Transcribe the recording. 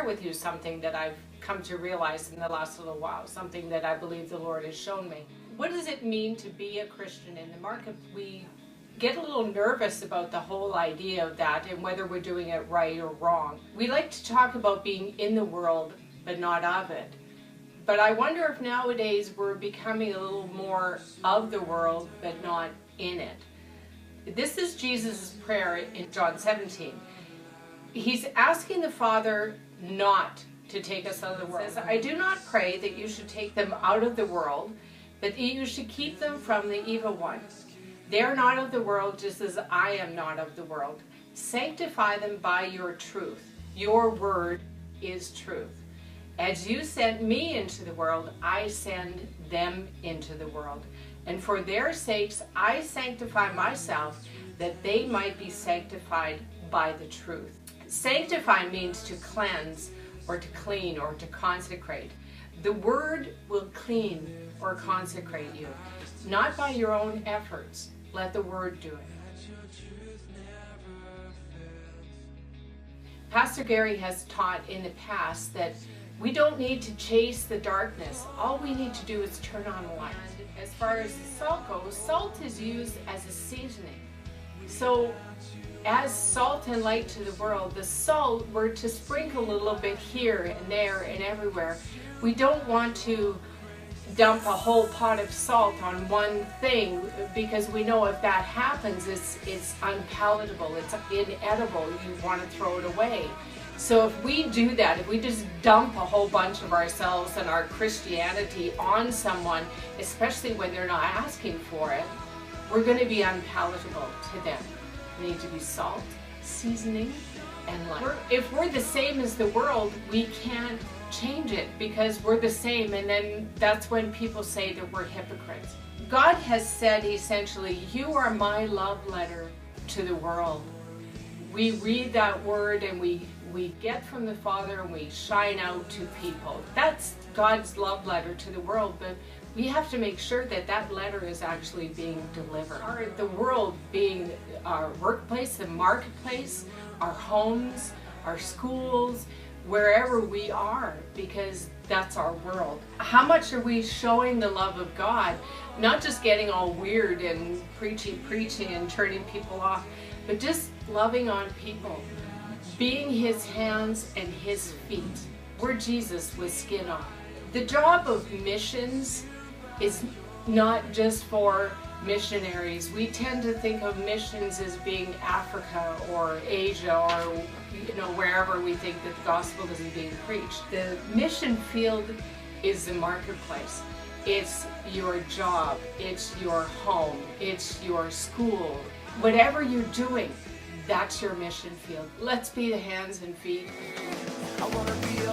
share with you something that I've come to realize in the last little while, something that I believe the Lord has shown me. What does it mean to be a Christian in the market? We get a little nervous about the whole idea of that and whether we're doing it right or wrong. We like to talk about being in the world but not of it. But I wonder if nowadays we're becoming a little more of the world but not in it. This is Jesus' prayer in John 17. He's asking the Father not to take us out of the world. He says, I do not pray that you should take them out of the world, but that you should keep them from the evil one. They are not of the world, just as I am not of the world. Sanctify them by your truth. Your word is truth. As you sent me into the world, I send them into the world. And for their sakes, I sanctify myself, that they might be sanctified by the truth. Sanctify means to cleanse, or to clean, or to consecrate. The word will clean or consecrate you, not by your own efforts. Let the word do it. Pastor Gary has taught in the past that we don't need to chase the darkness. All we need to do is turn on the light. As far as the salt goes, salt is used as a seasoning. So as salt and light to the world, the salt, we're to sprinkle a little bit here and there and everywhere. We don't want to dump a whole pot of salt on one thing, because we know if that happens, it's unpalatable, it's inedible, you want to throw it away. So if we do that, if we just dump a whole bunch of ourselves and our Christianity on someone, especially when they're not asking for it, we're going to be unpalatable to them. We need to be salt, seasoning, and light. If we're the same as the world, we can't change it because we're the same, and then that's when people say that we're hypocrites. God has said essentially, you are my love letter to the world. We read that word and we get from the Father and we shine out to people. That's God's love letter to the world, but we have to make sure that that letter is actually being delivered. The world being our workplace, the marketplace, our homes, our schools, wherever we are, because that's our world. How much are we showing the love of God? Not just getting all weird and preaching and turning people off, but just loving on people, being His hands and His feet. We're Jesus with skin on. The job of missions is not just for missionaries. We tend to think of missions as being Africa or Asia or wherever we think that the gospel isn't being preached. The mission field is the marketplace. It's your job, it's your home, it's your school. Whatever you're doing, that's your mission field. Let's be the hands and feet. I wanna be